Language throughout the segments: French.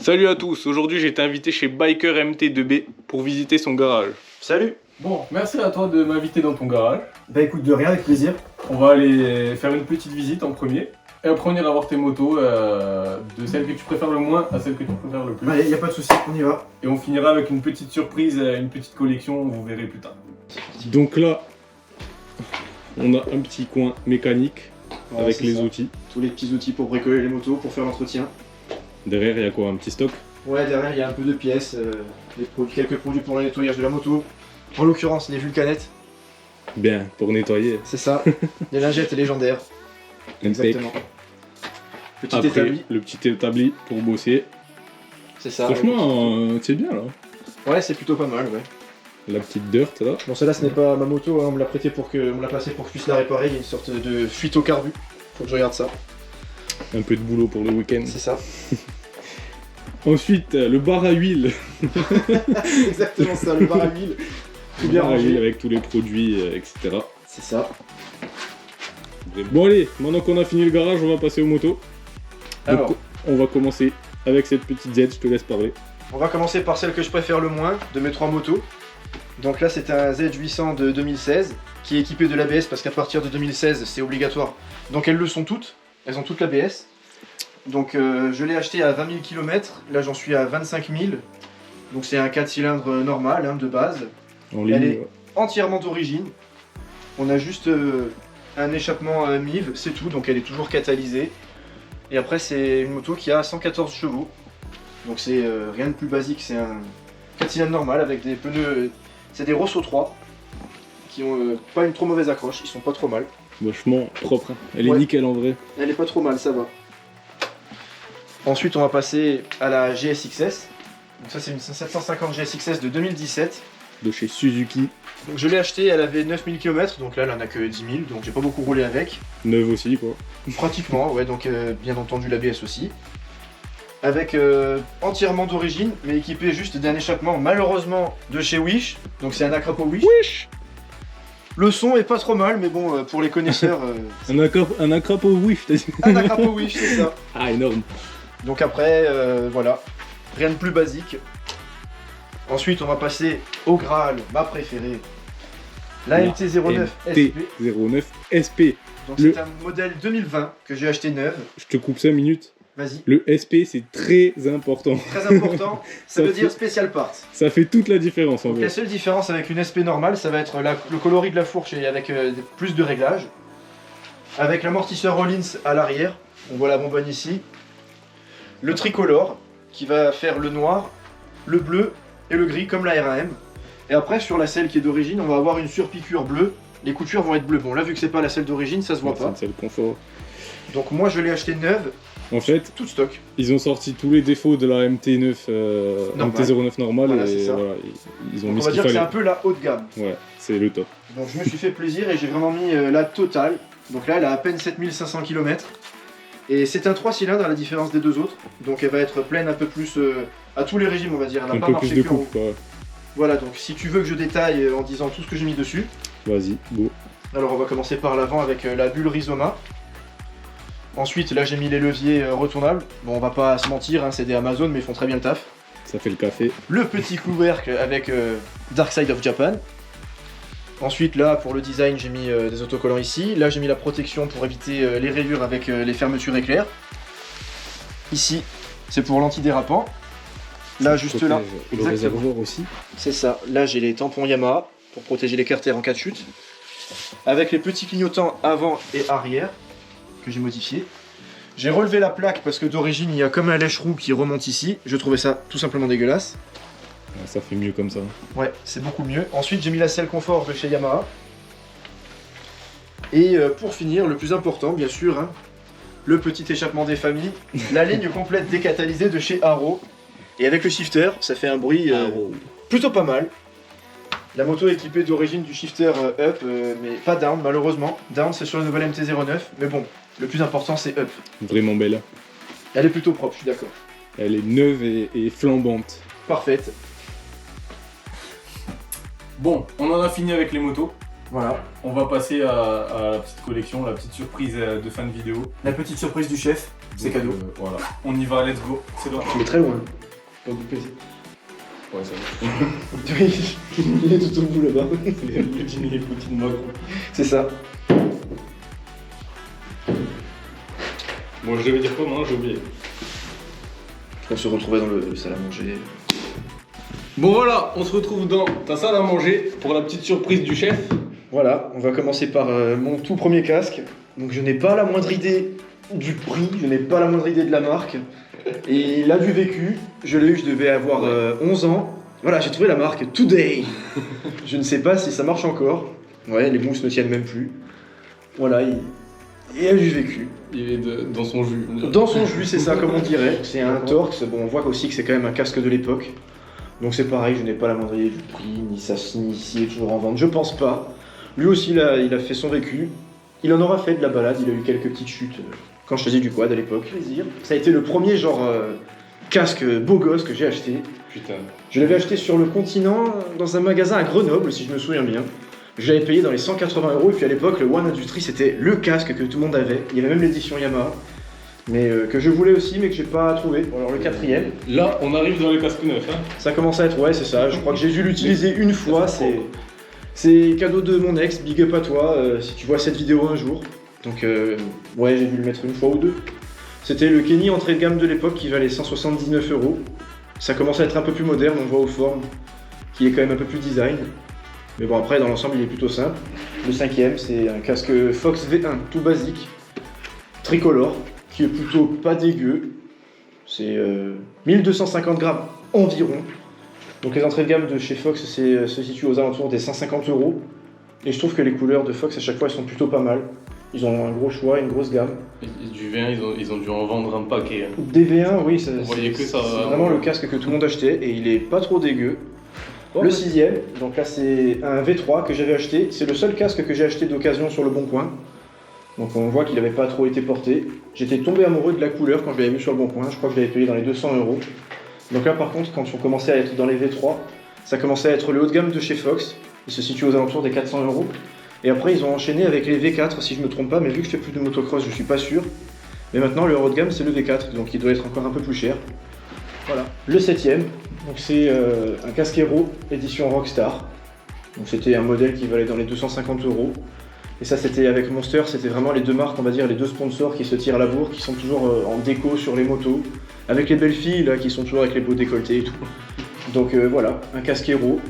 Salut à tous, aujourd'hui j'ai été invité chez Biker MT2B pour visiter son garage. Salut. Bon, merci à toi de m'inviter dans ton garage. Bah écoute, de rien, avec plaisir. On va aller faire une petite visite en premier. Et après on ira voir tes motos, de celles que tu préfères le moins à celles que tu préfères le plus. Allez, y a pas de souci, on y va. Et on finira avec une petite surprise, une petite collection, vous verrez plus tard. Donc là, on a un petit coin mécanique avec les outils. Tous les petits outils pour bricoler les motos, pour faire l'entretien. Derrière, il y a quoi? Un petit stock? Ouais, derrière, il y a un peu de pièces, quelques produits pour le nettoyage de la moto. En l'occurrence, les vulcanettes. Bien, pour nettoyer. C'est ça. Les lingettes légendaires. Exactement. Petit Après, établi. le petit établi pour bosser. C'est ça. Franchement, c'est bien là. Ouais, c'est plutôt pas mal, ouais. La petite dirt là. Bon, celle-là, ce n'est pas ma moto, hein, on me l'a prêté pour que, on me l'a passé pour que je puisse la réparer. Il y a une sorte de fuite au carbu. Faut que je regarde ça. Un peu de boulot pour le week-end. C'est ça. Ensuite, le bar à huile. Exactement ça, le bar à huile. Tout bien Bar à huile rangé. avec tous les produits, etc. C'est ça. Bon allez, maintenant qu'on a fini le garage, on va passer aux motos. Alors, Donc, on va commencer avec cette petite Z, je te laisse parler. on va commencer par celle que je préfère le moins de mes trois motos. Donc là, c'est un Z800 de 2016 qui est équipé de l'ABS parce qu'à partir de 2016, c'est obligatoire. Donc elles le sont toutes, elles ont toutes l'ABS. Donc je l'ai acheté à 20 000 km, là j'en suis à 25 000. Donc c'est un 4 cylindres normal, hein, de base. En Elle ligne. est entièrement d'origine. On a juste un échappement MIV, c'est tout, donc elle est toujours catalysée. Et après, c'est une moto qui a 114 chevaux. Donc c'est rien de plus basique, c'est un 4 cylindres normal avec des pneus. C'est des Rosso 3 qui ont pas une trop mauvaise accroche, ils sont pas trop mal. Vachement propre. Hein. Elle est Ouais. nickel en vrai. Elle est pas trop mal, ça va. Ensuite, on va passer à la GSXS. Donc ça, c'est une 750 GSXS de 2017. De chez Suzuki. Donc je l'ai achetée, elle avait 9000 km, donc là elle en a que 10 000, donc j'ai pas beaucoup roulé avec. Neuve aussi quoi. Pratiquement, ouais, donc bien entendu l'ABS aussi. Avec entièrement d'origine, mais équipé juste d'un échappement malheureusement de chez Wish. Donc c'est un Acrapo Wish. Wesh. Le son est pas trop mal, mais bon, pour les connaisseurs, Un acrapo wish, t'as dit. un Acrapo Wish, c'est ça. Ah énorme. Donc après, voilà, rien de plus basique. Ensuite, on va passer au Graal, ma préférée. La MT-09 SP. T09 SP. Donc Le- c'est un modèle 2020 que j'ai acheté neuve. Je te coupe 5 minutes. Vas-y. Le SP c'est très important. Très important, ça Ça veut fait- dire Special Parts. Ça fait toute la différence en Donc vrai. la seule différence avec une SP normale, ça va être le coloris de la fourche et avec plus de réglages. Avec l'amortisseur Rollins à l'arrière, on voit la bonbonne ici. Le tricolore qui va faire le noir, le bleu et le gris comme la RAM. Et après sur la selle qui est d'origine, on va avoir une surpiqûre bleue. Les coutures vont être bleues. Bon là vu que c'est pas la selle d'origine, ça se voit pas. C'est le confort. Donc moi je l'ai acheté neuve, En fait, toute stock. ils ont sorti tous les défauts de la MT9, Normal. MT-09 normale Voilà, c'est et ça. voilà, ils ont Donc mis on ce va qu'il dire que c'est fallait. un peu la haut de gamme. Ouais, c'est le top. Donc je me suis fait plaisir et j'ai vraiment mis la totale. Donc là elle a à peine 7500 km. Et c'est un 3 cylindres à la différence des deux autres. Donc elle va être pleine un peu plus à tous les régimes on va dire. Elle va Un pas peu marcher plus de que en haut. coupe quoi. Voilà, donc si tu veux que je détaille en disant tout ce que j'ai mis dessus. Vas-y, go. Alors on va commencer par l'avant avec la bulle Rizoma. Ensuite là j'ai mis les leviers retournables. Bon on va pas se mentir, hein, c'est des Amazon mais ils font très bien le taf. Ça fait le café. Le petit couvercle avec Dark Side of Japan. Ensuite là pour le design j'ai mis des autocollants ici. Là j'ai mis la protection pour éviter les rayures avec les fermetures éclairs. Ici c'est pour l'antidérapant. Là juste là, Protège le exactement. réservoir aussi. C'est ça. Là j'ai les tampons Yamaha pour protéger les carters en cas de chute. Avec les petits clignotants avant et arrière que j'ai modifié. J'ai relevé la plaque parce que d'origine il y a comme un lèche-roue qui remonte ici. Je trouvais ça tout simplement dégueulasse. Ouais, ça fait mieux comme ça. Ouais, c'est beaucoup mieux. Ensuite, j'ai mis la selle confort de chez Yamaha. Et pour finir, le plus important, bien sûr, hein, le petit échappement des familles, la ligne complète décatalysée de chez Arrow. Et avec le shifter, ça fait un bruit plutôt pas mal. La moto est équipée d'origine du shifter up, mais pas down, malheureusement. Down, c'est sur la nouvelle MT-09, mais bon, le plus important, c'est up. Vraiment belle. Elle est plutôt propre, je suis d'accord. Elle est neuve et flambante. Parfaite. Bon, on en a fini avec les motos. Voilà. On va passer à la petite collection, la petite surprise de fin de vidéo. La petite surprise du chef. C'est cadeau. Voilà. On y va, let's go. C'est bon. Il est très loin. Pas beaucoup plaisir. Ouais, ça va. Il est tout au bout là-bas. Le dîner Poutine Macron. C'est ça. Bon, je devais dire comment, j'ai oublié. On se retrouvait dans le salle à manger. Bon voilà, on se retrouve dans ta salle à manger pour la petite surprise du chef. Voilà, on va commencer par mon tout premier casque. Donc je n'ai pas la moindre idée du prix, je n'ai pas la moindre idée de la marque. Et il a du vécu, je l'ai eu, je devais avoir 11 ans. Voilà, j'ai trouvé la marque Today. Je ne sais pas si ça marche encore. Ouais, les mousses ne tiennent même plus. Voilà, il a du vécu. Il est dans son jus. Dans son jus, c'est ça, comme on dirait. C'est un Torx. Bon, on voit aussi que c'est quand même un casque de l'époque. Donc c'est pareil, je n'ai pas la moindre idée du prix, ni s'il est toujours en vente. Je pense pas. Lui aussi, il a fait son vécu. Il en aura fait de la balade, il a eu quelques petites chutes quand je faisais du quad à l'époque. Plaisir. Ça a été le premier genre casque beau gosse que j'ai acheté. Putain. Je l'avais acheté sur le continent, dans un magasin à Grenoble, si je me souviens bien. Je l'avais payé dans les 180 €, et puis à l'époque, le One Industry, c'était le casque que tout le monde avait. Il y avait même l'édition Yamaha, mais que je voulais aussi, mais que j'ai pas trouvé. Bon, alors le quatrième. Là, on arrive dans les casques neufs. Hein. Ça commence à être, ouais, c'est ça. Je crois que j'ai dû l'utiliser une fois. C'est cadeau de mon ex, big up à toi, si tu vois cette vidéo un jour. Donc, ouais, j'ai dû le mettre une fois ou deux. C'était le Kenny entrée de gamme de l'époque qui valait 179 €. Ça commence à être un peu plus moderne, on voit aux formes, qui est quand même un peu plus design. Mais bon, après, dans l'ensemble, il est plutôt simple. Le cinquième, c'est un casque Fox V1, tout basique, tricolore, qui est plutôt pas dégueu. C'est 1250 grammes environ. Donc les entrées de gamme de chez Fox se situent aux alentours des 150 €. Et je trouve que les couleurs de Fox à chaque fois elles sont plutôt pas mal. Ils ont un gros choix, une grosse gamme. Et du V1, ils ont dû en vendre un paquet. Hein. Des V1, oui, On voyait que ça. c'est vraiment le casque que tout le monde achetait et il est pas trop dégueu. Le sixième, donc là c'est un V3 que j'avais acheté. C'est le seul casque que j'ai acheté d'occasion sur le Bon Coin. Donc on voit qu'il n'avait pas trop été porté. J'étais tombé amoureux de la couleur quand je l'avais vu sur le Bon Coin. Je crois que je l'avais payé dans les 200 €. Donc là par contre, quand on commençait à être dans les V3, ça commençait à être le haut de gamme de chez Fox. Il se situe aux alentours des 400 €. Et après ils ont enchaîné avec les V4 si je me trompe pas, mais vu que je fais plus de motocross, je suis pas sûr. Mais maintenant le haut de gamme c'est le V4, donc il doit être encore un peu plus cher. Voilà. Le septième, donc c'est un casque Hero édition Rockstar. Donc c'était un modèle qui valait dans les 250 €. Et ça c'était avec Monster, c'était vraiment les deux marques, on va dire les deux sponsors qui se tirent à la bourre, qui sont toujours en déco sur les motos, avec les belles filles là qui sont toujours avec les beaux décolletés et tout. Donc voilà, un casque Hero.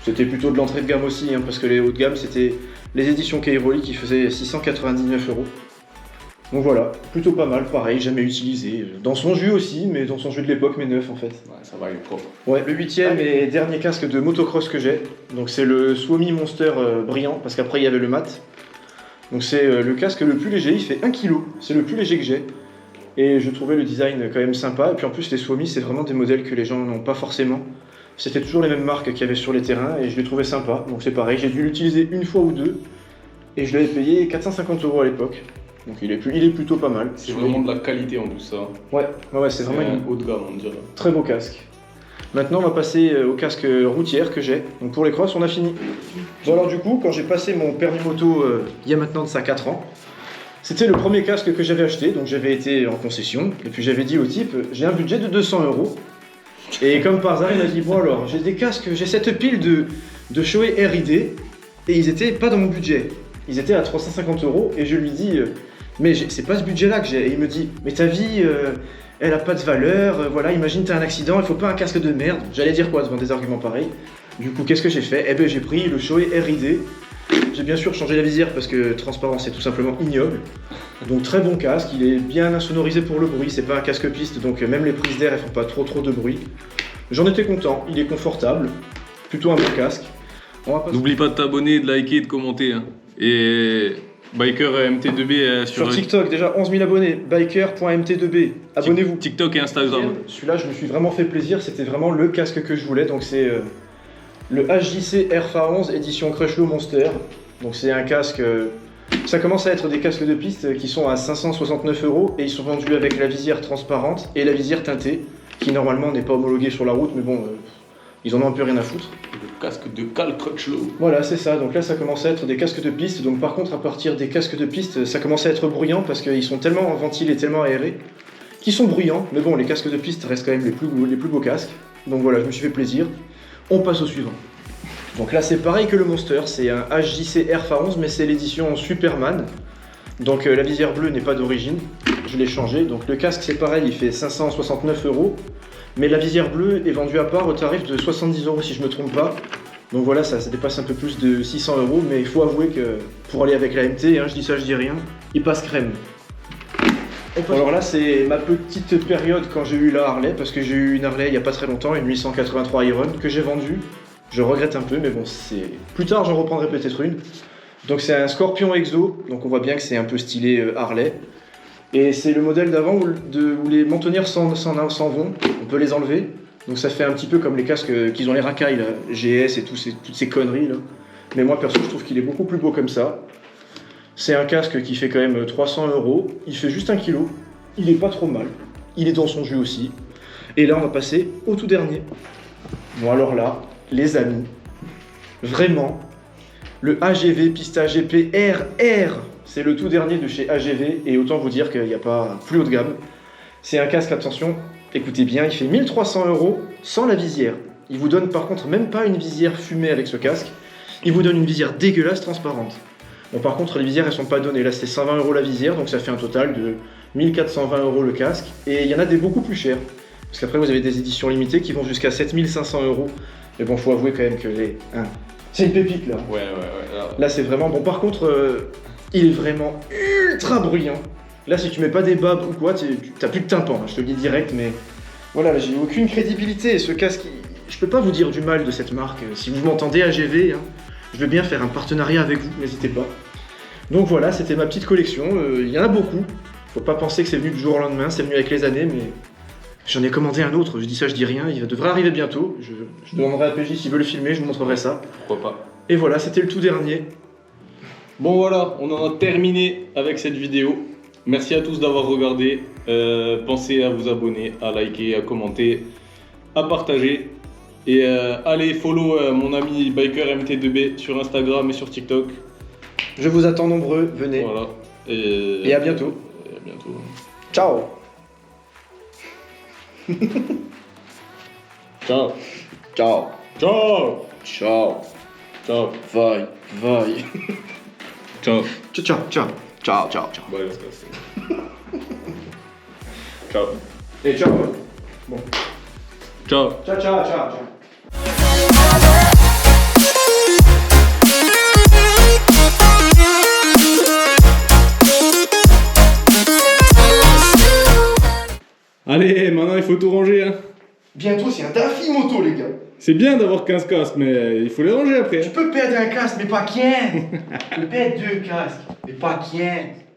C'était plutôt de l'entrée de gamme aussi, hein, parce que les hauts de gamme c'était les éditions K-Rolly qui faisaient 699 €. Donc voilà, plutôt pas mal, pareil, jamais utilisé. Dans son jus aussi, mais dans son jus de l'époque, mais neuf en fait. Ouais, ça va, il est propre. Ouais, le huitième et dernier casque de motocross que j'ai. Donc c'est le Suomi Monster brillant, parce qu'après il y avait le mat. Donc c'est le casque le plus léger, il fait 1 kg. C'est le plus léger que j'ai. Et je trouvais le design quand même sympa. Et puis en plus les Suomi, c'est vraiment des modèles que les gens n'ont pas forcément. C'était toujours les mêmes marques qu'il y avait sur les terrains et je les trouvais sympas. Donc c'est pareil, j'ai dû l'utiliser une fois ou deux. Et je l'avais payé 450 € à l'époque. Donc il est plutôt pas mal. C'est vraiment de la qualité en plus ça. Ouais, c'est vraiment un haut de gamme on dirait. Très beau casque. Maintenant on va passer au casque routière que j'ai. Donc pour les crosses on a fini. Bon alors du coup quand j'ai passé mon permis moto il y a maintenant de ça 4 ans, c'était le premier casque que j'avais acheté. Donc j'avais été en concession et puis j'avais dit au type j'ai un budget de 200 €. Et comme par hasard il m'a dit bon alors j'ai des casques, j'ai cette pile de Shoei RID et ils étaient pas dans mon budget. Ils étaient à 350 € et je lui dis mais c'est pas ce budget-là que j'ai. Et il me dit, mais ta vie, elle a pas de valeur, voilà, imagine t'as un accident, il faut pas un casque de merde. J'allais dire quoi devant des arguments pareils. Du coup, qu'est-ce que j'ai fait? Eh ben j'ai pris le Shoei RID. J'ai bien sûr changé la visière parce que transparent c'est tout simplement ignoble. Donc très bon casque, il est bien insonorisé pour le bruit, c'est pas un casque piste, donc même les prises d'air elles font pas trop de bruit. J'en étais content, il est confortable, plutôt un bon casque. N'oublie pas de t'abonner, de liker et de commenter. Hein. Et Biker MT2B sur TikTok, déjà 11 000 abonnés, biker.mt2b, abonnez-vous. TikTok et Instagram. Celui-là, je me suis vraiment fait plaisir, c'était vraiment le casque que je voulais, donc c'est le HJC RFA11 édition Crutchlow Monster. Donc c'est un casque, ça commence à être des casques de piste qui sont à 569 € et ils sont vendus avec la visière transparente et la visière teintée, qui normalement n'est pas homologuée sur la route, mais bon, Ils en ont un peu rien à foutre. Le casque de Cal Crutchlow. Voilà, c'est ça. Donc là, ça commence à être des casques de piste. Donc par contre, à partir des casques de piste, ça commence à être bruyant parce qu'ils sont tellement ventilés, tellement aérés, qu'ils sont bruyants. Mais bon, les casques de piste restent quand même les plus beaux casques. Donc voilà, je me suis fait plaisir. On passe au suivant. Donc là, c'est pareil que le Monster. C'est un HJC Airfa 11, mais c'est l'édition Superman. Donc la visière bleue n'est pas d'origine. Je l'ai changé. Donc le casque, c'est pareil, il fait 569 €. Mais la visière bleue est vendue à part au tarif de 70 € si je me trompe pas. Donc voilà, ça dépasse un peu plus de 600 €, mais il faut avouer que pour aller avec la MT, hein, je dis ça, je dis rien, il passe crème. Alors là, c'est ma petite période quand j'ai eu la Harley, parce que j'ai eu une Harley il n'y a pas très longtemps, une 883 Iron, que j'ai vendue. Je regrette un peu, mais bon, c'est plus tard j'en reprendrai peut-être une. Donc c'est un Scorpion Exo, donc on voit bien que c'est un peu stylé Harley. Et c'est le modèle d'avant où les mentonnières s'en vont, on peut les enlever. Donc ça fait un petit peu comme les casques qu'ils ont les racailles, là, GS et toutes ces conneries là. Mais moi perso je trouve qu'il est beaucoup plus beau comme ça. C'est un casque qui fait quand même 300 €, il fait juste 1 kg, il est pas trop mal, il est dans son jus aussi. Et là on va passer au tout dernier. Bon alors là, les amis, vraiment, le AGV Pista GP RR. C'est le tout dernier de chez AGV et autant vous dire qu'il n'y a pas plus haut de gamme. C'est un casque, attention, écoutez bien, il fait 1300 € sans la visière. Il vous donne par contre même pas une visière fumée avec ce casque. Il vous donne une visière dégueulasse transparente. Bon par contre les visières elles sont pas données. Là c'est 120 € la visière donc ça fait un total de 1420 € le casque. Et il y en a des beaucoup plus chers. Parce qu'après vous avez des éditions limitées qui vont jusqu'à 7500 €. Mais bon faut avouer quand même que c'est une pépite là. Ouais. Là c'est vraiment bon. Par contre il est vraiment ultra bruyant. Là, si tu mets pas des babs ou quoi, t'as plus de tympan, hein, je te le dis direct, mais voilà, là, j'ai aucune crédibilité. Et ce casque, je peux pas vous dire du mal de cette marque. Si vous m'entendez AGV, hein, je veux bien faire un partenariat avec vous, n'hésitez pas. Donc voilà, c'était ma petite collection. Il y en a beaucoup. Faut pas penser que c'est venu du jour au lendemain, c'est venu avec les années, mais j'en ai commandé un autre. Je dis ça, je dis rien. Il devrait arriver bientôt. Je demanderai à PJ s'il veut le filmer, je vous montrerai ça. Pourquoi pas. Et voilà, c'était le tout dernier. Bon voilà, on en a terminé avec cette vidéo. Merci à tous d'avoir regardé. Pensez à vous abonner, à liker, à commenter, à partager. Et allez follow mon ami Biker MT2B sur Instagram et sur TikTok. Je vous attends nombreux, venez. Voilà. Et à bientôt. Et à bientôt. Ciao. Ciao. Ciao. Ciao. Ciao. Ciao. Vai. Ciao. Ciao. Bon, allez, on se casse. Ciao. Et ciao. Bon. Ciao. Ciao. Allez, maintenant il faut tout ranger. Hein. Bientôt, c'est un défi moto, les gars. C'est bien d'avoir 15 casques, mais il faut les ranger après. Tu peux perdre un casque, mais pas qu'un. Tu peux perdre 2 casques, mais pas qu'un.